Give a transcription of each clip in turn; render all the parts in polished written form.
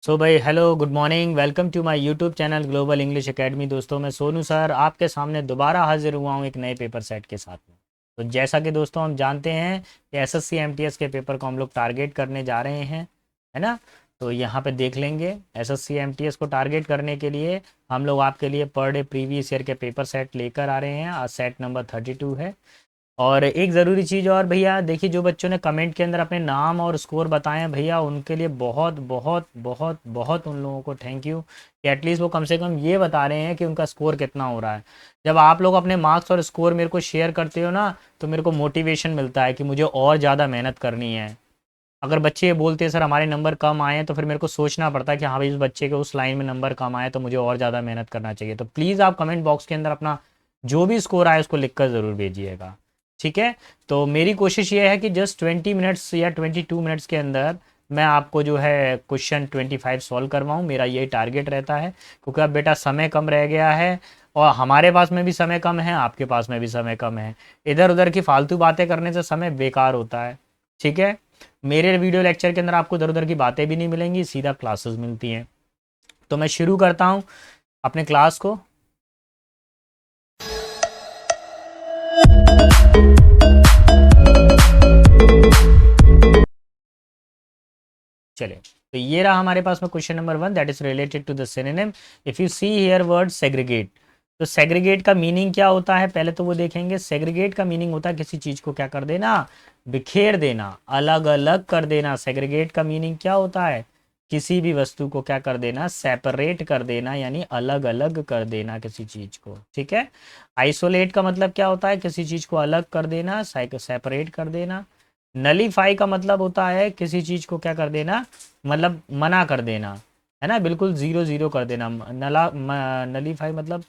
सो भाई hello good morning welcome to my YouTube channel Global English Academy. दोस्तों मैं Sonu sir आपके सामने दोबारा हाजिर हुआ हूँ एक नए पेपर सेट के साथ में। तो जैसा कि दोस्तों हम जानते हैं कि एसएससी एमटीएस के पेपर को हम लोग टारगेट करने जा रहे हैं, है ना। तो यहाँ पे देख लेंगे एसएससी एमटीएस को टारगेट करने के लिए हम लोग आपके लिए पर डे प्रीवियस ईयर के पेपर सेट लेकर आ रहे हैं। आज सेट नंबर 32 है। और एक ज़रूरी चीज़ और भैया देखिए, जो बच्चों ने कमेंट के अंदर अपने नाम और स्कोर बताए हैं भैया, उनके लिए बहुत बहुत बहुत बहुत उन लोगों को थैंक यू कि एटलीस्ट वो कम से कम ये बता रहे हैं कि उनका स्कोर कितना हो रहा है। जब आप लोग अपने मार्क्स और स्कोर मेरे को शेयर करते हो ना, तो मेरे को मोटिवेशन मिलता है कि मुझे और ज़्यादा मेहनत करनी है। अगर बच्चे ये बोलते हैं सर हमारे नंबर कम आए हैं, तो फिर मेरे को सोचना पड़ता है कि हाँ भाई, इस बच्चे के उस लाइन में नंबर कम आए तो मुझे और ज़्यादा मेहनत करना चाहिए। तो प्लीज़ आप कमेंट बॉक्स के अंदर अपना जो भी स्कोर आए उसको लिख कर ज़रूर भेजिएगा, ठीक है। तो मेरी कोशिश ये है कि जस्ट 20 मिनट्स या 22 मिनट्स के अंदर मैं आपको जो है क्वेश्चन 25 सॉल्व करवाऊँ, मेरा यही टारगेट रहता है। क्योंकि अब बेटा समय कम रह गया है, और हमारे पास में भी समय कम है, आपके पास में भी समय कम है। इधर उधर की फालतू बातें करने से समय बेकार होता है, ठीक है। मेरे वीडियो लेक्चर के अंदर आपको इधर उधर की बातें भी नहीं मिलेंगी, सीधा क्लासेस मिलती हैं। तो मैं शुरू करता हूँ अपने क्लास को। चलिए, तो ये रहा हमारे पास में question number 1, that is related to the synonym. If you see here word segregate, तो सेग्रीगेट का मीनिंग क्या होता है पहले तो वो देखेंगे। सेग्रीगेट का मीनिंग होता है किसी चीज को क्या कर देना, बिखेर देना, अलग अलग कर देना। सेग्रीगेट का मीनिंग क्या होता है, किसी भी वस्तु को क्या कर देना, सेपरेट कर देना, यानी अलग अलग कर देना किसी चीज को, ठीक है। आइसोलेट का मतलब क्या होता है, किसी चीज को अलग कर देना, सेपरेट कर देना। नलीफाई का मतलब होता है किसी चीज को क्या कर देना, मतलब मना कर देना, है ना, बिल्कुल जीरो जीरो कर देना। नलीफाई मतलब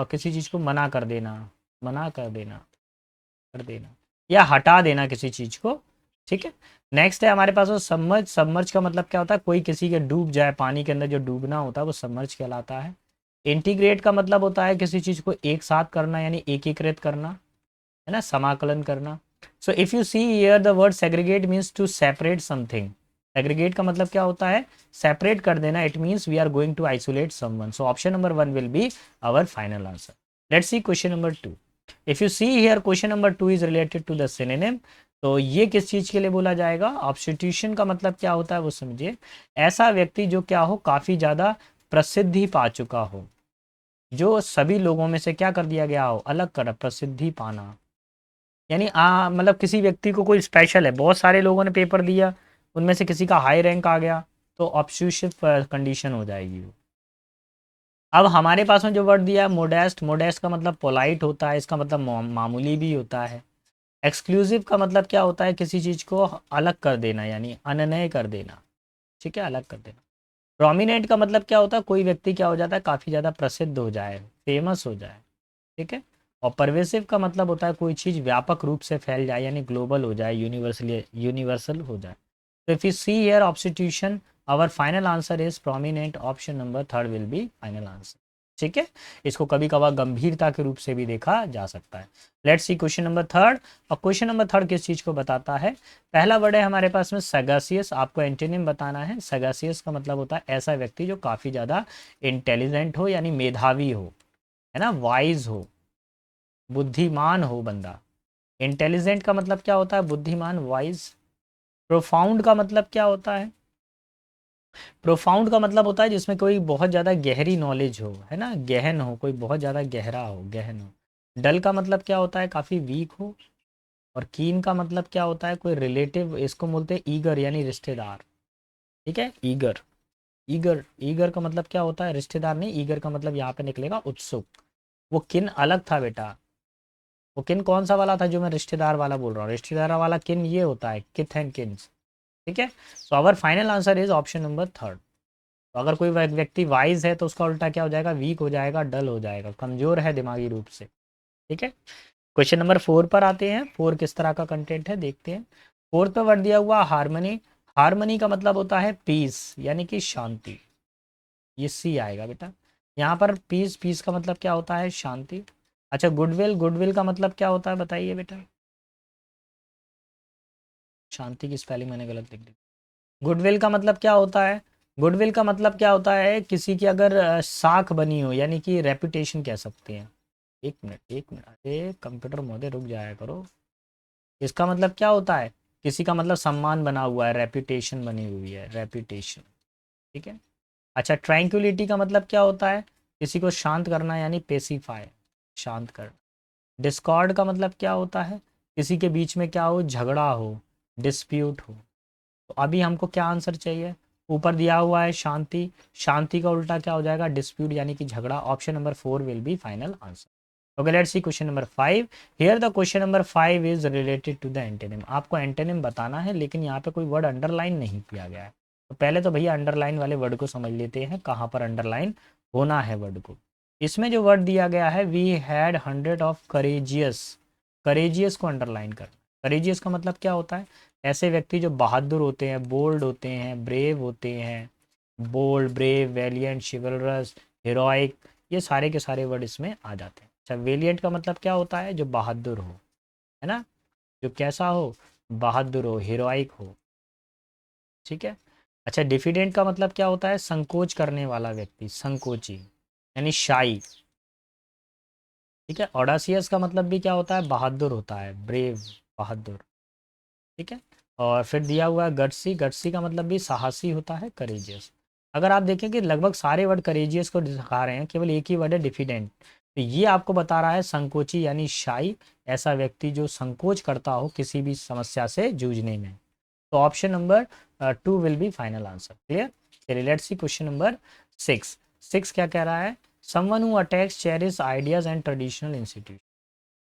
किसी चीज को मना कर देना, मना कर देना, कर देना या हटा देना किसी चीज को, ठीक है। नेक्स्ट है हमारे पास वो सबमर्ज। सबमर्ज का मतलब क्या होता है, कोई किसी के डूब जाए, पानी के अंदर जो डूबना होता है वो सबमर्ज कहलाता है। इंटीग्रेट का मतलब होता है किसी चीज को एक साथ करना, यानी एकीकृत करना, है ना, समाकलन करना। So if you see here the word segregate means to separate something. Segregate का मतलब क्या होता है, सेपरेट कर देना। It means we are going to isolate someone. So option number 1 will be our final answer. Let's see question number 2। If you see here question number 2 is related to the synonym. तो ये किस चीज के लिए बोला जाएगा, ऑब्स्टिट्यूशन का मतलब क्या होता है वो समझिए। ऐसा व्यक्ति जो क्या हो, काफी ज्यादा प्रसिद्धि पा चुका हो, जो सभी लोगों में से क्या कर दिया गया हो, अलग कर, प्रसिद्धि पाना। यानी मतलब किसी व्यक्ति को कोई स्पेशल है, बहुत सारे लोगों ने पेपर दिया, उनमें से किसी का हाई रैंक आ गया, तो ऑब्स्ट्यूशिव कंडीशन हो जाएगी वो। अब हमारे पास में जो वर्ड दिया है मोडेस्ट, मोडेस्ट का मतलब पोलाइट होता है, इसका मतलब मामूली भी होता है। एक्सक्लूसिव का मतलब क्या होता है, किसी चीज को अलग कर देना, यानी अनन्य कर देना, ठीक है, अलग कर देना। प्रोमिनेंट का मतलब क्या होता है, कोई व्यक्ति क्या हो जाता है, काफी ज्यादा प्रसिद्ध हो जाए, फेमस हो जाए, ठीक है। और परवेसिव का मतलब होता है कोई चीज़ व्यापक रूप से फैल जाए, यानी ग्लोबल हो जाए, यूनिवर्सली यूनिवर्सल हो जाए। तो if you see here substitution, our final answer is prominent. Option number 3 will be final answer, ठीक है। इसको कभी कभार गंभीरता के रूप से भी देखा जा सकता है। Let's see question number 3। और क्वेश्चन नंबर 3 किस चीज़ को बताता है, पहला वर्ड है हमारे पास में सगासियस। आपको एंटोनिम बताना है। सगासियस का मतलब होता है ऐसा व्यक्ति जो काफ़ी ज़्यादा इंटेलिजेंट हो, यानी मेधावी हो, है ना, वाइज हो, बुद्धिमान हो बंदा। इंटेलिजेंट का मतलब क्या होता है, बुद्धिमान, वाइज। प्रोफाउंड का मतलब क्या होता है, प्रोफाउंड का मतलब होता है जिसमें कोई बहुत ज़्यादा गहरी नॉलेज हो, है ना, गहन हो, कोई बहुत ज़्यादा गहरा हो, गहन हो। डल का मतलब क्या होता है, काफ़ी वीक हो। और कीन का मतलब क्या होता है, कोई रिलेटिव, इसको बोलते हैं ईगर, यानी रिश्तेदार, ठीक है, ईगर। ईगर, ईगर का मतलब क्या होता है, रिश्तेदार नहीं, ईगर का मतलब यहाँ पे निकलेगा उत्सुक। वो किन अलग था बेटा, वो किन कौन सा वाला था जो मैं रिश्तेदार वाला बोल रहा हूँ, रिश्तेदार वाला किन ये होता है, किथ एंड किन्स, ठीक है। So our final answer is option number 3। तो अगर कोई व्यक्ति वाइज है तो उसका उल्टा क्या हो जाएगा, वीक हो जाएगा, डल हो जाएगा, कमजोर है दिमागी रूप से, ठीक है। क्वेश्चन नंबर 4 पर आते हैं। 4 किस तरह का कंटेंट है देखते हैं। 4 पे वर्ड दिया हुआ हारमोनी। हारमोनी का मतलब होता है पीस, यानी कि शांति। ये सी आएगा बेटा यहाँ पर। पीस, पीस का मतलब क्या होता है, शांति। अच्छा, गुडविल, गुडविल का मतलब क्या होता है बताइए बेटा। शांति की स्पेलिंग मैंने गलत लिख दी। गुडविल का मतलब क्या होता है, गुडविल का मतलब क्या होता है, किसी की अगर साख बनी हो, यानी कि रेपुटेशन कह सकते हैं। एक मिनट, अरे कंप्यूटर महोदय रुक जाया करो। इसका मतलब क्या होता है, किसी का मतलब सम्मान बना हुआ है, रेपुटेशन बनी हुई है, रेपुटेशन। ठीक है। अच्छा, ट्रैंक्विलिटी का मतलब क्या होता है, किसी को शांत करना, यानी पेसिफाई, शांत करना। डिस्कॉर्ड का मतलब क्या होता है, किसी के बीच में क्या हो, झगड़ा हो, डिस्प्यूट हो। तो अभी हमको क्या आंसर चाहिए, ऊपर दिया हुआ है शांति, शांति का उल्टा क्या हो जाएगा, डिस्प्यूट यानी कि झगड़ा। Option number 4 will be final answer. Okay, let's see question number 5। Here the question number 5 is related to the antonym. आपको एंटोनिम बताना है, लेकिन यहाँ पे कोई वर्ड अंडरलाइन नहीं किया गया है। तो पहले तो भैया अंडरलाइन वाले वर्ड को समझ लेते हैं, कहाँ पर अंडरलाइन होना है वर्ड को। इसमें जो वर्ड दिया गया है, we had 100 of courageous, courageous को अंडरलाइन कर। करेजियस का मतलब क्या होता है, ऐसे व्यक्ति जो बहादुर होते हैं, बोल्ड होते हैं, ब्रेव होते हैं। बोल्ड, ब्रेव, वैलियंट, शिवलरस, हीरोइक, ये सारे के सारे वर्ड इसमें आ जाते हैं। अच्छा, वेलियंट का मतलब क्या होता है, जो बहादुर हो, है ना, जो कैसा हो, बहादुर हो, हीरोइक हो। ठीक है। अच्छा, डिफिडेंट का मतलब क्या होता है, संकोच करने वाला व्यक्ति, संकोची, यानी शाई। ठीक है। ऑडासियस का मतलब भी क्या होता है, बहादुर होता है, ब्रेव, बहादुर। ठीक है। और फिर दिया हुआ है गट्सी, गट्सी का मतलब भी साहसी होता है, करेजियस। अगर आप देखें कि लगभग सारे वर्ड करेजियस को दिखा रहे हैं, केवल एक ही वर्ड है डिफिडेंट। तो ये आपको बता रहा है संकोची यानी शाई, ऐसा व्यक्ति जो संकोच करता हो किसी भी समस्या से जूझने में। तो option number 2 will be final answer. Clear. चलिए, लेट्स सी क्वेश्चन नंबर 6। 6 क्या कह रहा है, someone who attacks cherish ideas and traditional institute.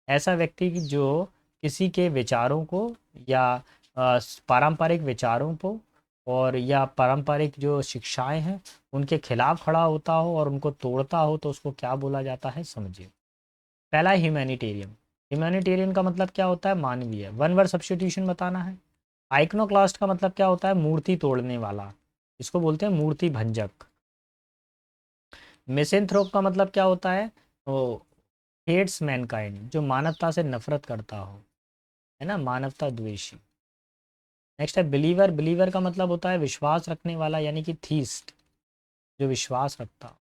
ऐसा व्यक्ति जो किसी के विचारों को या पारंपरिक विचारों को और या पारंपरिक जो शिक्षाएं हैं उनके खिलाफ खड़ा होता हो और उनको तोड़ता हो, तो उसको क्या बोला जाता है, समझिए। पहला है ह्यूमैनिटेरियन। ह्यूमैनिटेरियन का मतलब क्या होता है, मानवीय। वन वर्ड सब्स्टिट्यूशन बताना है। आइकनोक्लास्ट का मतलब क्या होता है, मूर्ति तोड़ने वाला, इसको बोलते हैं मूर्ति भंजक। मिसेंथ्रोप का मतलब क्या होता है, वो हेट्स मैनकाइंड, जो मानवता से नफरत करता हो, है ना, मानवता द्वेषी। नेक्स्ट है बिलीवर। बिलीवर का मतलब होता है विश्वास रखने वाला, यानी कि थीस्ट, जो विश्वास रखता हो।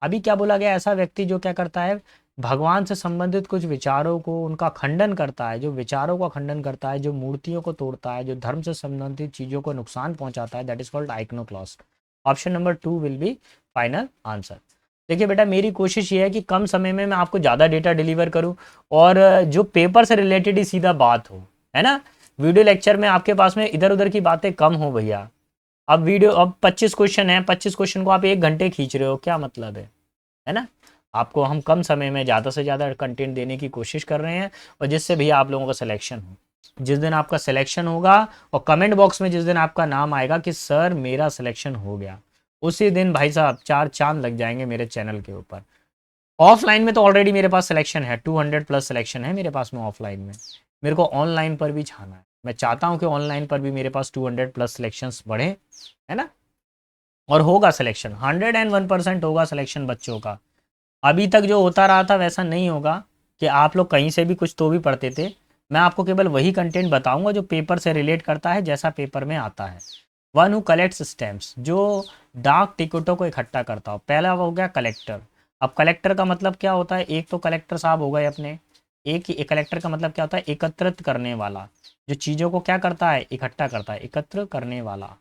अभी क्या बोला गया, ऐसा व्यक्ति जो क्या करता है, भगवान से संबंधित कुछ विचारों को, उनका खंडन करता है, जो विचारों का खंडन करता है, जो मूर्तियों को तोड़ता है, जो धर्म से संबंधित चीज़ों को नुकसान पहुंचाता है, that is called iconoclast. Option number 2 will be final answer. देखिए बेटा, मेरी कोशिश ये है कि कम समय में मैं आपको ज़्यादा डेटा डिलीवर करूं और जो पेपर से रिलेटेड ही सीधा बात हो, है ना। वीडियो लेक्चर में आपके पास में इधर उधर की बातें कम हो भैया। अब 25 क्वेश्चन है, 25 क्वेश्चन को आप 1 घंटे खींच रहे हो, क्या मतलब है ना। आपको हम कम समय में ज़्यादा से ज़्यादा कंटेंट देने की कोशिश कर रहे हैं, और जिससे भी आप लोगों का सिलेक्शन हो। जिस दिन आपका सिलेक्शन होगा और कमेंट बॉक्स में जिस दिन आपका नाम आएगा कि सर मेरा सिलेक्शन हो गया, उसी दिन भाई साहब 4 चांद लग जाएंगे मेरे चैनल के ऊपर। ऑफलाइन में तो ऑलरेडी मेरे पास सिलेक्शन है, 200 प्लस सिलेक्शन है मेरे पास में ऑफलाइन में। मेरे को ऑनलाइन पर भी छाना है, मैं चाहता हूँ कि ऑनलाइन पर भी मेरे पास 200 प्लस सिलेक्शंस बढ़े, है ना। और होगा सिलेक्शन, 101% होगा सिलेक्शन बच्चों का। अभी तक जो होता रहा था वैसा नहीं होगा कि आप लोग कहीं से भी कुछ तो भी पढ़ते थे। मैं आपको केवल वही कंटेंट बताऊंगा जो पेपर से रिलेट करता है, जैसा पेपर में आता है। वन हु कलेक्ट्स स्टैम्प्स, जो डाक टिकटों को इकट्ठा करता हो। पहला हो गया कलेक्टर। अब कलेक्टर का मतलब क्या होता है, एक तो कलेक्टर साहब हो गए अपने, एक ही कलेक्टर का मतलब क्या होता है, एकत्रित करने वाला, जो चीज़ों को क्या करता है, इकट्ठा करता है, एकत्र करने वाला,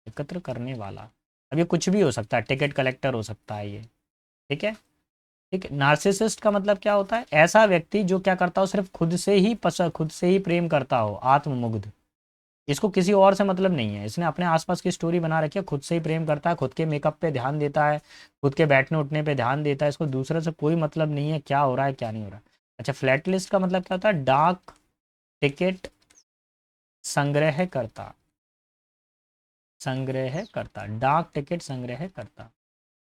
एकत्र करने वाला। अब ये कुछ भी हो सकता है, टिकट कलेक्टर हो सकता है ये। ठीक है। ठीक है। नार्सिसिस्ट का मतलब क्या होता है, ऐसा व्यक्ति जो क्या करता हो, सिर्फ खुद से ही पसंद, खुद से ही प्रेम करता हो, आत्ममुग्ध। इसको किसी और से मतलब नहीं है, इसने अपने आसपास की स्टोरी बना रखी है, खुद से ही प्रेम करता है, खुद के मेकअप पे ध्यान देता है, खुद के बैठने उठने पे ध्यान देता है, इसको दूसरे से कोई मतलब नहीं है क्या हो रहा है क्या नहीं हो रहा। अच्छा, फ्लैट लिस्ट का मतलब क्या होता है, डाक टिकट संग्रह करता, संग्रह करता, डाक टिकट संग्रह करता।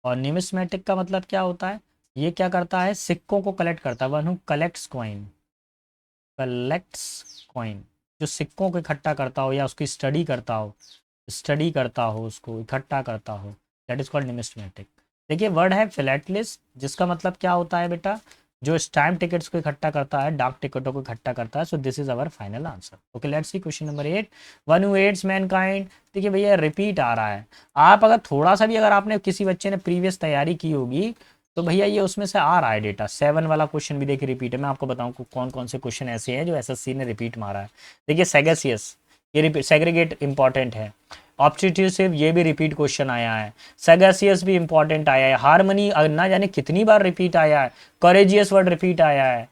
और निमिस्मेटिक का मतलब क्या होता है, ये क्या करता है, सिक्कों को कलेक्ट करता है, one who collects coin, collects coin, जो सिक्कों को इकट्ठा करता हो या उसकी स्टडी करता हो, स्टडी करता हो, उसको इकट्ठा करता हो, दैट इज कॉल्ड निमिस्मेटिक। देखिए वर्ड है फिलेटलिस्ट, जिसका मतलब क्या होता है बेटा, जो स्टैम्प टिकट्स को इकट्ठा करता है, डाक टिकटों को इकट्ठा करता है। So this is our final answer. Okay, let's see question number 8, one who aids mankind. देखिए भैया रिपीट आ रहा है। आप अगर थोड़ा सा भी, अगर आपने किसी बच्चे ने प्रीवियस तैयारी की होगी तो भैया ये उसमें से आ रहा है डेटा। 7 वाला क्वेश्चन भी देखिए रिपीट है। मैं आपको बताऊं कौन कौन से क्वेश्चन ऐसे हैं जो एसएससी ने रिपीट मारा है। देखिए सेगेसियस, ये रिपीट, सेग्रीगेट इंपॉर्टेंट है। ऑब्स्टिट्यूटिव, ये भी रिपीट क्वेश्चन आया है। सेगेसियस भी इंपॉर्टेंट आया है। हार्मनी ना जाने कितनी बार रिपीट आया है। करेजियस वर्ड रिपीट आया है।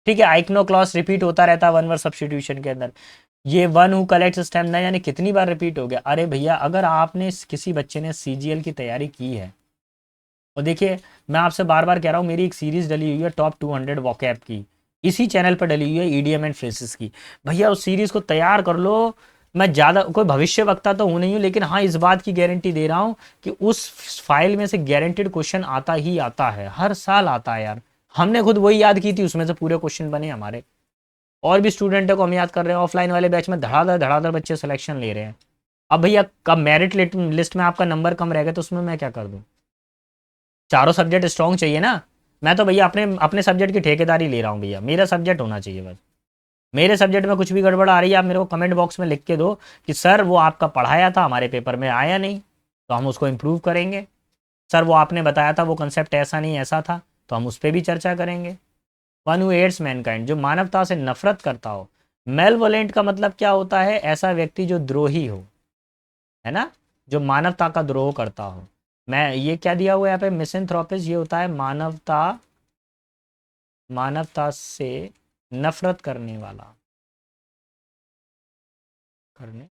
ठीक है, आइक्नोक्लॉस रिपीट होता रहता है वन वर्ड सब्स्टिट्यूशन के अंदर। ये वन हु कलेक्ट स्टैम्प ना जाने कितनी बार रिपीट हो गया। अरे भैया अगर आपने किसी बच्चे ने सीजीएल की तैयारी की है, और देखिए मैं आपसे बार बार कह रहा हूँ, मेरी एक सीरीज डली हुई है टॉप 200 वॉकैब की, इसी चैनल पर डली हुई है, ईडीएम एंड फ्रेजेस की। भैया उस सीरीज को तैयार कर लो। मैं ज़्यादा कोई भविष्य वक्ता तो हूँ नहीं हूँ, लेकिन हाँ इस बात की गारंटी दे रहा हूँ कि उस फाइल में से गारंटेड क्वेश्चन आता ही आता है, हर साल आता है यार। हमने खुद वही याद की थी, उसमें से पूरे क्वेश्चन बने हमारे। और भी स्टूडेंटों को हम याद कर रहे हैं। ऑफलाइन वाले बैच में धड़ाधड़ बच्चे सिलेक्शन ले रहे हैं। अब भैया कब मेरिट लिस्ट में आपका नंबर कम रहेगा तो उसमें मैं क्या कर दूँ। चारों सब्जेक्ट स्ट्रॉन्ग चाहिए ना। मैं तो भैया अपने अपने सब्जेक्ट की ठेकेदारी ले रहा हूँ भैया, मेरा सब्जेक्ट होना चाहिए बस। मेरे सब्जेक्ट में कुछ भी गड़बड़ आ रही है, आप मेरे को कमेंट बॉक्स में लिख के दो कि सर वो आपका पढ़ाया था हमारे पेपर में आया नहीं, तो हम उसको इम्प्रूव करेंगे। सर वो आपने बताया था वो कंसेप्ट ऐसा नहीं ऐसा था, तो हम उस पर भी चर्चा करेंगे। वन हु एट्स मैनकाइंड, जो मानवता से नफरत करता हो। मेलवोलेंट का मतलब क्या होता है, ऐसा व्यक्ति जो द्रोही हो, है ना, जो मानवता का द्रोह करता हो। मैं ये क्या दिया हुआ है यहाँ पे, मिसएंथ्रोपिस्ट, ये होता है मानवता, मानवता से नफरत करने वाला, करने,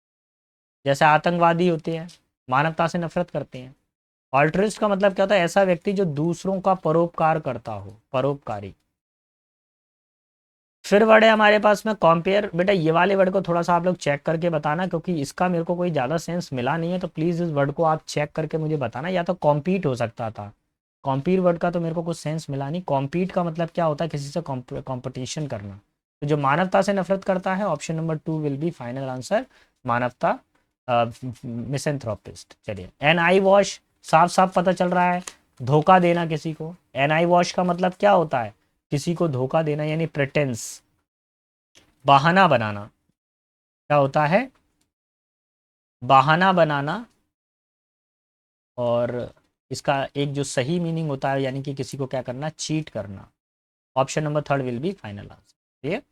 जैसे आतंकवादी होते हैं, मानवता से नफरत करते हैं। ऑल्ट्रिस्ट का मतलब क्या होता है, ऐसा व्यक्ति जो दूसरों का परोपकार करता हो, परोपकारी। फिर वर्ड है हमारे पास में कॉम्पेयर। बेटा ये वाले वर्ड को थोड़ा सा आप लोग चेक करके बताना, क्योंकि इसका मेरे को कोई ज़्यादा सेंस मिला नहीं है, तो प्लीज़ इस वर्ड को आप चेक करके मुझे बताना। या तो कॉम्पीट हो सकता था, कॉम्पीट वर्ड का तो मेरे को कुछ सेंस मिला नहीं। कॉम्पीट का मतलब क्या होता है, किसी से कॉम्पिटिशन करना। तो जो मानवता से नफरत करता है, option number 2 will be final answer, मानवता, मिसेंथ्रोपिस्ट। चलिए, एन आई वॉश, साफ साफ पता चल रहा है, धोखा देना किसी को। एन आई वॉश का मतलब क्या होता है, किसी को धोखा देना, यानी प्रिटेंस, बहाना बनाना। क्या होता है, बहाना बनाना। और इसका एक जो सही मीनिंग होता है, यानी कि किसी को क्या करना, चीट करना। Option number 3 will be final answer. ये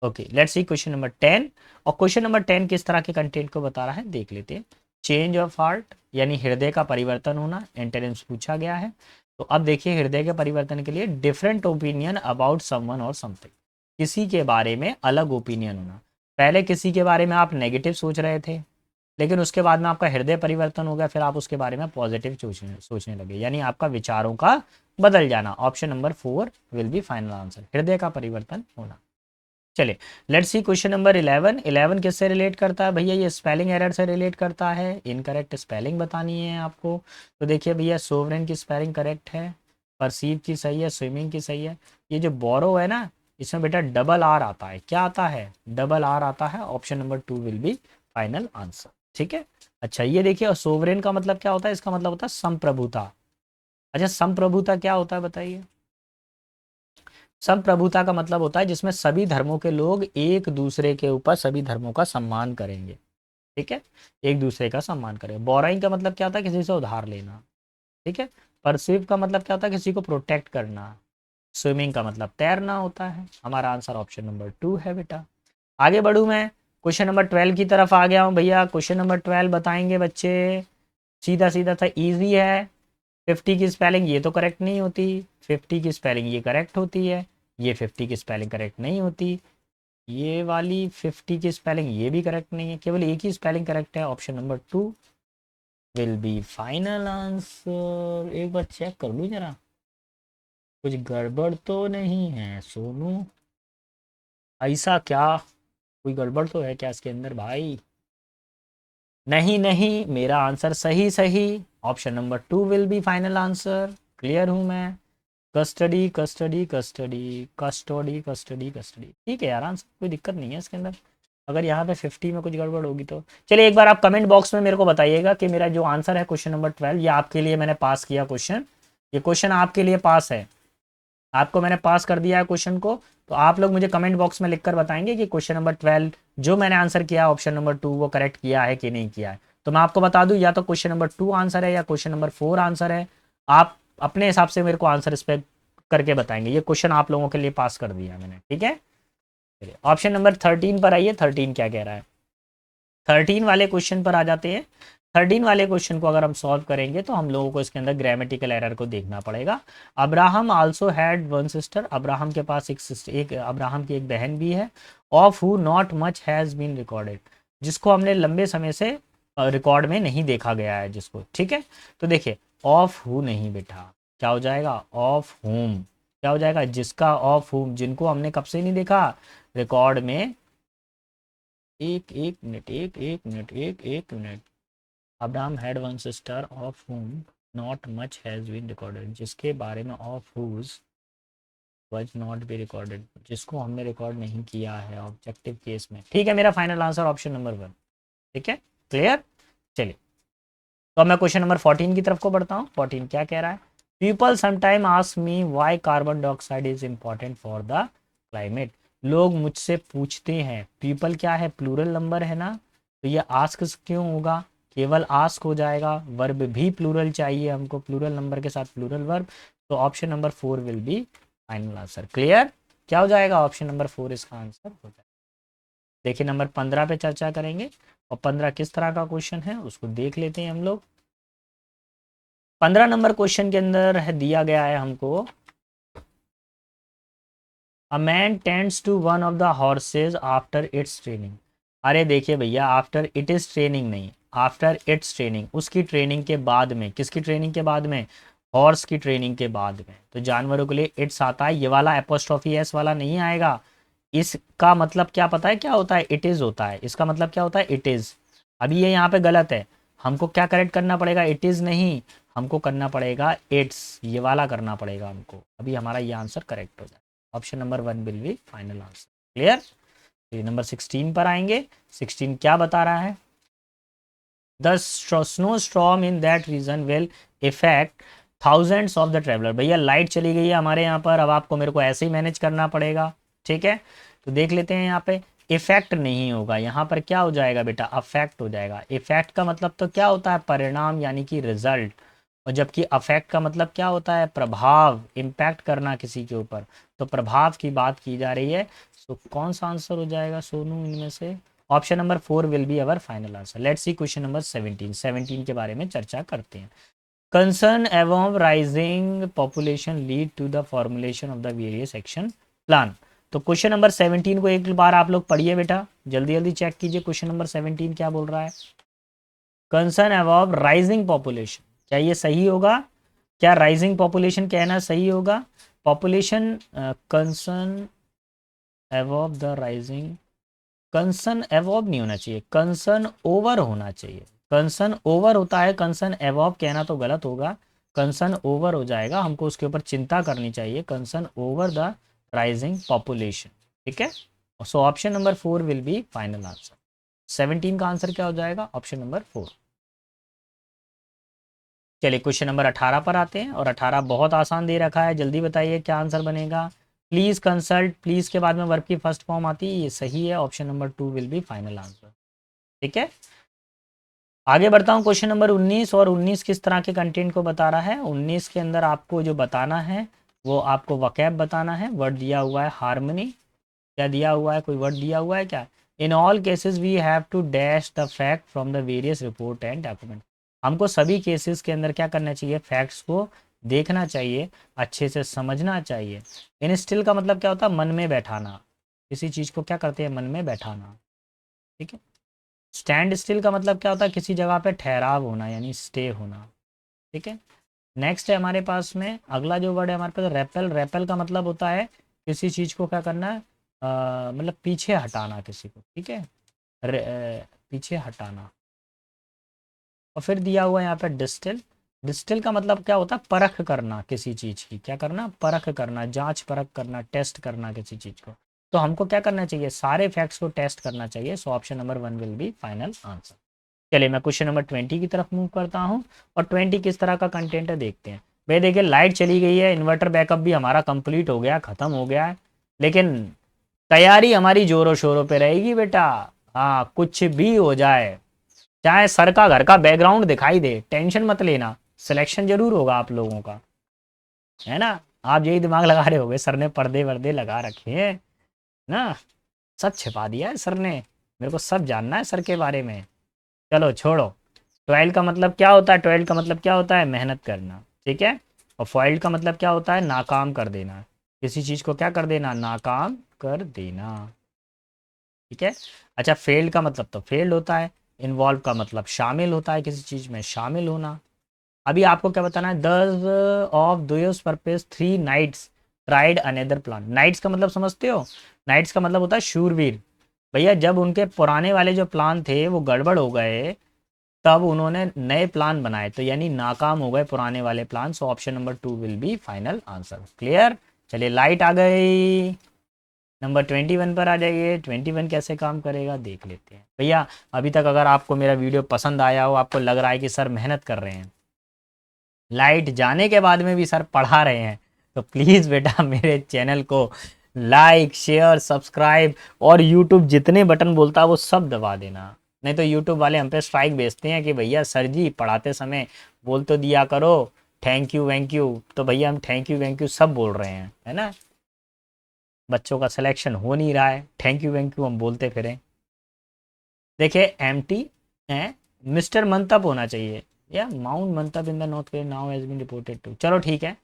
okay, let's see question number 10। और क्वेश्चन नंबर 10 किस तरह के कंटेंट को बता रहा है देख लेते हैं। चेंज ऑफ हार्ट, यानी हृदय का परिवर्तन होना, एंटेनिम्स पूछा गया है। तो अब देखिए, हृदय के परिवर्तन के लिए डिफरेंट ओपिनियन अबाउट समवन और समथिंग, किसी के बारे में अलग ओपिनियन होना। पहले किसी के बारे में आप नेगेटिव सोच रहे थे, लेकिन उसके बाद में आपका हृदय परिवर्तन हो गया, फिर आप उसके बारे में पॉजिटिव सोचने लगे, यानी आपका विचारों का बदल जाना। Option number 4 will be final answer, हृदय का परिवर्तन होना। चलिए, लेट्स सी क्वेश्चन नंबर 11। 11 किससे रिलेट करता है भैया, ये स्पेलिंग एरर से रिलेट करता है। इनकरेक्ट स्पेलिंग बतानी है आपको। तो देखिए भैया, सोवरेन की स्पेलिंग करेक्ट है, परसीव की सही है, स्विमिंग की सही है। ये जो बोरो है ना, इसमें बेटा डबल आर आता है। क्या आता है, डबल आर आता है। Option number 2 will be final answer. ठीक है, अच्छा ये देखिए, सोवरेन का मतलब क्या होता है, इसका मतलब होता है संप्रभुता। अच्छा, संप्रभुता क्या होता है बताइए। संप्रभुता का मतलब होता है जिसमें सभी धर्मों के लोग एक दूसरे के ऊपर, सभी धर्मों का सम्मान करेंगे। ठीक है, एक दूसरे का सम्मान करें। बोराइंग का मतलब क्या होता है, किसी से उधार लेना। ठीक है, परसीव का मतलब क्या होता है, किसी को प्रोटेक्ट करना। स्विमिंग का मतलब तैरना होता है। हमारा आंसर ऑप्शन नंबर 2 है बेटा। आगे बढ़ूँ मैं, क्वेश्चन नंबर 12 की तरफ आ गया हूँ भैया। क्वेश्चन नंबर 12 बताएंगे बच्चे, सीधा सीधा था, इजी है। 50 की स्पेलिंग ये तो करेक्ट नहीं होती, 50 की स्पेलिंग ये करेक्ट होती है, ये 50 की स्पेलिंग करेक्ट नहीं होती, ये वाली 50 की स्पेलिंग ये भी करेक्ट नहीं है, केवल एक ही स्पेलिंग करेक्ट है। Option number 2 will be final answer. एक बार चेक कर लूँ जरा, कुछ गड़बड़ तो नहीं है सोनू, ऐसा क्या, कोई गड़बड़ तो है क्या इसके अंदर भाई। नहीं नहीं, मेरा आंसर सही सही, option number 2 will be final answer. Clear हूँ मैं। Custody custody custody custody custody custody, ठीक है यार, आंसर कोई दिक्कत नहीं है इसके अंदर। अगर यहाँ पे 50 में कुछ गड़बड़ होगी तो चलिए एक बार आप कमेंट बॉक्स में मेरे को बताइएगा कि मेरा जो आंसर है क्वेश्चन नंबर 12, ये आपके लिए मैंने पास किया क्वेश्चन, ये क्वेश्चन आपके लिए पास है। आपको मैंने पास कर दिया है क्वेश्चन को, तो आप लोग मुझे कमेंट बॉक्स में लिखकर बताएंगे कि क्वेश्चन नंबर 12 जो मैंने आंसर किया ऑप्शन नंबर 2 वो करेक्ट किया है कि नहीं किया है। तो मैं आपको बता दूं, या तो क्वेश्चन नंबर 2 आंसर है या क्वेश्चन नंबर 4 आंसर है। आप अपने हिसाब से मेरे को आंसर इस पर करके बताएंगे। ये क्वेश्चन आप लोगों के लिए पास कर दिया मैंने, ठीक है। चलिए ऑप्शन नंबर 13 पर आइए, 13 क्या कह रहा है। 13 वाले क्वेश्चन पर आ जाते हैं। 13 वाले क्वेश्चन को अगर हम सॉल्व करेंगे तो हम लोगों को इसके अंदर ग्रामेटिकल एरर को देखना पड़ेगा। Abraham also had one sister, Abraham के पास एक अब्राहम की एक बहन भी है। Of who not much has been recorded, जिसको हमने लंबे समय से रिकॉर्ड में नहीं देखा गया है जिसको, ठीक है। तो देखिए ऑफ हु नहीं बेटा, क्या हो जाएगा ऑफ हुम, क्या हो जाएगा जिसका, ऑफ हुम जिनको हमने कब से नहीं देखा रिकॉर्ड में। एक minute. Abraham had one sister of whom not much has been recorded, जिसके बारे में of whose was not be recorded, जिसको हमने रिकॉर्ड नहीं किया है ऑब्जेक्टिव केस में, ठीक है। मेरा फाइनल आंसर ऑप्शन नंबर 1, ठीक है, क्लियर। चलिए तो अब मैं क्वेश्चन नंबर 14 की तरफ को बढ़ता हूँ। 14 क्या कह रहा है। People sometime ask me why carbon dioxide is important for the climate. लोग मुझसे पूछते हैं, पीपल क्या है प्लूरल नंबर है ना, तो ये आस्क क्यों होगा, केवल आस्क हो जाएगा, वर्ब भी प्लूरल चाहिए हमको, प्लूरल नंबर के साथ प्लूरल वर्ब। तो option number 4 will be final answer, clear. क्या हो जाएगा ऑप्शन नंबर 4 इसका आंसर हो जाएगा। देखिए नंबर 15 पे चर्चा करेंगे, और 15 किस तरह का क्वेश्चन है उसको देख लेते हैं हम लोग। 15 नंबर क्वेश्चन के अंदर है दिया गया है हमको, a man tends to one of the horses after its training. अरे देखिए भैया आफ्टर इट इज ट्रेनिंग नहीं, आफ्टर इट्स ट्रेनिंग, उसकी ट्रेनिंग के बाद में, किसकी ट्रेनिंग के बाद में, हॉर्स की ट्रेनिंग के बाद में। तो जानवरों के लिए इट्स आता है, ये वाला एपोस्ट्रोफी एस वाला नहीं आएगा। इसका मतलब क्या पता है क्या होता है, इट इज होता है, इसका मतलब क्या होता है इट इज। अभी ये यहाँ पे गलत है, हमको क्या करेक्ट करना पड़ेगा, इट इज नहीं, हमको करना पड़ेगा इट्स, ये वाला करना पड़ेगा हमको। अभी हमारा ये आंसर करेक्ट हो जाए, option number 1 will be final answer, clear. तो नंबर 16 पर आएंगे। 16 क्या बता रहा है, the snowstorm in that region will effect thousands of the traveller. भैया लाइट चली गई है हमारे यहाँ पर, अब आपको मेरे को ऐसे ही मैनेज करना पड़ेगा, ठीक है। तो देख लेते हैं यहाँ पे, इफेक्ट नहीं होगा यहाँ पर, क्या हो जाएगा बेटा अफेक्ट हो जाएगा। इफेक्ट का मतलब तो क्या होता है परिणाम यानी कि रिजल्ट, और जबकि अफेक्ट का मतलब क्या होता है प्रभाव, इम्पैक्ट करना किसी के ऊपर। तो प्रभाव की बात की जा रही है। सो कौन सा आंसर हो जाएगा सोनू इनमें से, option number 4 will be our final answer. Let's see question number 17। 17 के बारे में चर्चा करते हैं। कंसर्न एवं rising population lead to the formulation of the various action plan. तो क्वेश्चन नंबर 17 को एक बार आप लोग पढ़िए बेटा, जल्दी जल्दी चेक कीजिए क्वेश्चन नंबर 17 क्या बोल रहा है। कंसर्न अबाउट राइजिंग पॉपुलेशन, क्या ये सही होगा, क्या राइजिंग पॉपुलेशन कहना सही होगा। Population concern about the rising, concern above नहीं होना चाहिए, कंसर्न ओवर होना चाहिए। कंसर्न ओवर होता है, कंसर्न अबॉव कहना तो गलत होगा, कंसर्न ओवर हो जाएगा, हमको उसके ऊपर चिंता करनी चाहिए, concern over the rising population, ठीक है। सो option number 4 will be final answer. 17 का आंसर क्या हो जाएगा ऑप्शन नंबर 4। चलिए क्वेश्चन नंबर 18 पर आते हैं, और 18 बहुत आसान दे रखा है, जल्दी बताइए क्या आंसर बनेगा। प्लीज कंसल्ट, प्लीज के बाद में वर्ब की फर्स्ट फॉर्म आती है, ये सही है, option number 2 will be final answer, ठीक है। आगे बढ़ता हूँ क्वेश्चन नंबर 19, और 19 किस तरह के कंटेंट को बता रहा है। 19 के अंदर आपको जो बताना है वो आपको वकैब बताना है। वर्ड दिया हुआ है हार्मनी, क्या दिया हुआ है, कोई वर्ड दिया हुआ है क्या। In all cases we have to dash the fact from the various report and document. हमको सभी केसेस के अंदर क्या करना चाहिए, फैक्ट्स को देखना चाहिए, अच्छे से समझना चाहिए। इंस्टिल का मतलब क्या होता है, मन में बैठाना, किसी चीज़ को क्या करते हैं मन में बैठाना, ठीक है। स्टैंड स्टिल का मतलब क्या होता है, किसी जगह पे ठहराव होना यानी स्टे होना, ठीक है। नेक्स्ट है हमारे पास में अगला जो वर्ड है हमारे पास रेपल। रेपल का मतलब होता है किसी चीज़ को क्या करना है, मतलब पीछे हटाना किसी को, ठीक है, पीछे हटाना। और फिर दिया हुआ है यहाँ पे डिस्टिल। डिस्टिल का मतलब क्या होता है परख करना किसी चीज़ की, क्या करना परख करना, जांच परख करना, टेस्ट करना किसी चीज़ को। तो हमको क्या करना चाहिए, सारे फैक्ट्स को टेस्ट करना चाहिए। सो option number 1 will be final answer. चलिए मैं क्वेश्चन नंबर 20 की तरफ मूव करता हूँ, और 20 किस तरह का कंटेंट है देखते हैं। भाई देखिए लाइट चली गई है, इन्वर्टर बैकअप भी हमारा कंप्लीट हो गया, ख़त्म हो गया है, लेकिन तैयारी हमारी जोरों शोरों पे रहेगी बेटा। हाँ कुछ भी हो जाए, चाहे सर का घर का बैकग्राउंड दिखाई दे, टेंशन मत लेना, सिलेक्शन जरूर होगा आप लोगों का, है ना। आप यही दिमाग लगा रहे होगे सर ने पर्दे वर्दे लगा रखे हैं ना, सब छिपा दिया है सर ने, मेरे को सब जानना है सर के बारे में। चलो छोड़ो। 12 का मतलब क्या होता है? 12 का मतलब क्या होता है? मेहनत करना, ठीक है। और फॉइल्ड का मतलब क्या होता है? नाकाम कर देना, किसी चीज़ को क्या कर देना? नाकाम कर देना, ठीक है। अच्छा फेल्ड का मतलब तो फेल्ड होता है, इन्वॉल्व का मतलब शामिल होता है, किसी चीज़ में शामिल होना। अभी आपको क्या बताना है? The of those purpose 3 knights tried another plan. Knights का मतलब समझते हो? नाइट्स का मतलब होता है शूरवीर। भैया जब उनके पुराने वाले जो प्लान थे वो गड़बड़ हो गए, तब उन्होंने नए प्लान बनाए, तो यानी नाकाम हो गए पुराने वाले plan. So option number 2 will be final answer. Clear? चलिए लाइट आ गई, नंबर 21 पर आ जाइए। 21 कैसे काम करेगा देख लेते हैं। भैया अभी तक अगर आपको मेरा वीडियो पसंद आया हो, आपको लग रहा है कि सर मेहनत कर रहे हैं, लाइट जाने के बाद में भी सर पढ़ा रहे हैं, तो प्लीज़ बेटा मेरे चैनल को लाइक शेयर सब्सक्राइब और यूट्यूब जितने बटन बोलता है वो सब दबा देना, नहीं तो यूट्यूब वाले हम पे स्ट्राइक भेजते हैं कि भैया सर जी पढ़ाते समय बोल तो दिया करो थैंक यू वैंक यू। तो भैया हम थैंक यू वैंक यू सब बोल रहे हैं, है ना। बच्चों का सिलेक्शन हो नहीं रहा है, थैंक यू वैंक यू हम बोलते फिरें। देखिए एम्प्टी है, मिस्टर मंतप होना चाहिए, या Mount Mantap in the North Korea now has been reported to, चलो ठीक है।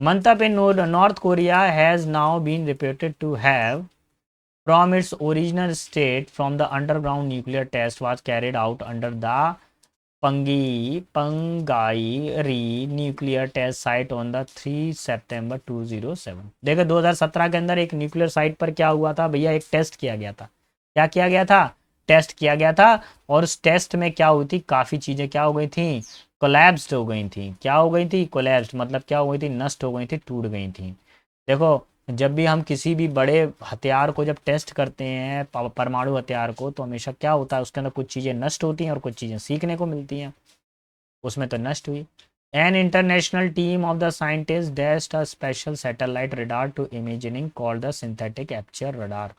Mantap in North Korea has now been reported to have from its original state from the underground nuclear test was carried out under the Punggye ri nuclear test site on the 3 September 2007। देखो 2017 के अंदर एक nuclear site पर क्या हुआ था भैया? एक टेस्ट किया गया था। क्या किया गया था? टेस्ट किया गया था। और उस टेस्ट में क्या हुई थी? काफ़ी चीज़ें क्या हो गई थी? कोलैप्स्ड हो गई थी। क्या हो गई थी? कोलैप्स्ड मतलब क्या हो गई थी? नष्ट हो गई थी, टूट गई थी। देखो जब भी हम किसी भी बड़े हथियार को जब टेस्ट करते हैं, परमाणु हथियार को, तो हमेशा क्या होता है? उसके अंदर कुछ चीज़ें नष्ट होती हैं और कुछ चीज़ें सीखने को मिलती हैं। उसमें तो नष्ट हुई। An international team of the scientist used a special satellite radar to imagining called the synthetic aperture radar.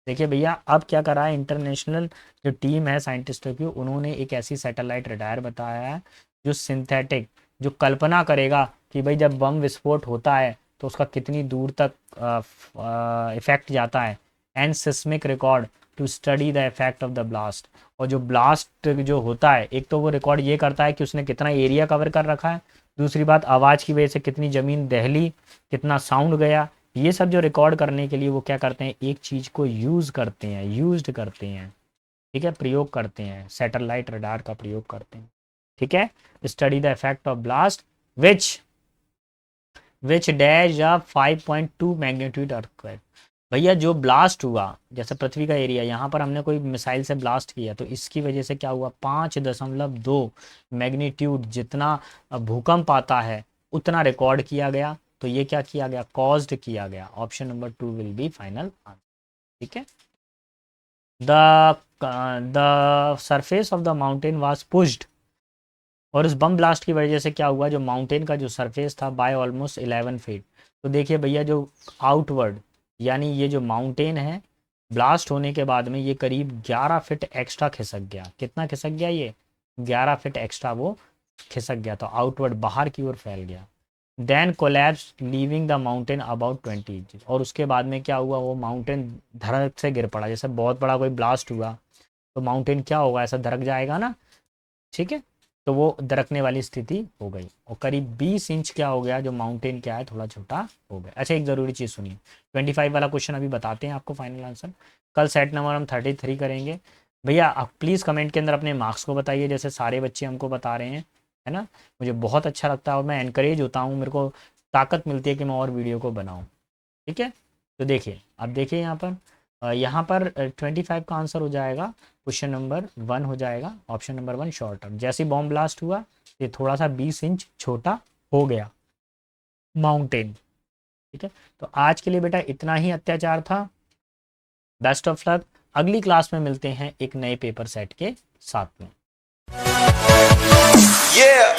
देखिए भैया अब क्या करा है इंटरनेशनल जो टीम है साइंटिस्टों की, उन्होंने एक ऐसी सैटेलाइट रडार बताया है जो सिंथेटिक, जो कल्पना करेगा कि भाई जब बम विस्फोट होता है तो उसका कितनी दूर तक इफेक्ट जाता है, and seismic record to study the effect of the blast. और जो ब्लास्ट जो होता है, एक तो वो रिकॉर्ड ये करता है कि उसने कितना एरिया कवर कर रखा है, दूसरी बात आवाज़ की वजह से कितनी ज़मीन दहली, कितना साउंड गया, ये सब जो रिकॉर्ड करने के लिए वो क्या करते हैं? एक चीज़ को यूज़ करते हैं, यूज्ड करते हैं, ठीक है, प्रयोग करते हैं, सैटेलाइट रडार का प्रयोग करते हैं, ठीक है। Study the effect of blast which dash a 5.2 magnitude earthquake. भैया जो ब्लास्ट हुआ, जैसे पृथ्वी का एरिया, यहाँ पर हमने कोई मिसाइल से ब्लास्ट किया तो इसकी वजह से क्या हुआ? 5.2 मैग्नीट्यूड जितना भूकंप आता है उतना रिकॉर्ड किया गया। तो ये क्या किया गया? कॉज्ड किया गया। Option number 2 will be final answer, ठीक है। The surface of the mountain was pushed, और इस बम ब्लास्ट की वजह से क्या हुआ? जो माउंटेन का जो सरफेस था बाय ऑलमोस्ट 11 फीट। तो देखिए भैया जो आउटवर्ड, यानी ये जो माउंटेन है, ब्लास्ट होने के बाद में ये करीब 11 फीट एक्स्ट्रा खिसक गया। कितना खिसक गया? ये 11 फीट एक्स्ट्रा वो खिसक गया, तो आउटवर्ड बाहर की ओर फैल गया। Then collapse leaving the mountain about 20 inch. और उसके बाद में क्या हुआ? वो माउंटेन धड़क से गिर पड़ा। जैसे बहुत बड़ा कोई ब्लास्ट हुआ तो माउंटेन क्या होगा? ऐसा धड़क जाएगा ना, ठीक है। तो वो दरकने वाली स्थिति हो गई और करीब 20 इंच क्या हो गया? जो माउंटेन क्या है थोड़ा छोटा हो गया। अच्छा एक ज़रूरी चीज़ सुनिए, 25 वाला क्वेश्चन अभी बताते हैं आपको फाइनल आंसर। कल सेट नंबर हम 33 करेंगे। भैया आप प्लीज़ कमेंट के अंदर अपने मार्क्स को बताइए, जैसे सारे बच्चे हमको बता रहे हैं, है ना। मुझे बहुत अच्छा लगता है और मैं एनकरेज होता हूँ, मेरे को ताकत मिलती है कि मैं और वीडियो को बनाऊँ, ठीक है। तो देखिए अब देखिए यहाँ पर 25 का आंसर हो जाएगा, क्वेश्चन नंबर 1 हो जाएगा, ऑप्शन नंबर 1 शॉर्ट टर्म। जैसे ही बॉम्ब ब्लास्ट हुआ ये थोड़ा सा 20 इंच छोटा हो गया माउंटेन, ठीक है। तो आज के लिए बेटा इतना ही अत्याचार था। बेस्ट ऑफ लक, अगली क्लास में मिलते हैं एक नए पेपर सेट के साथ में। Yeah.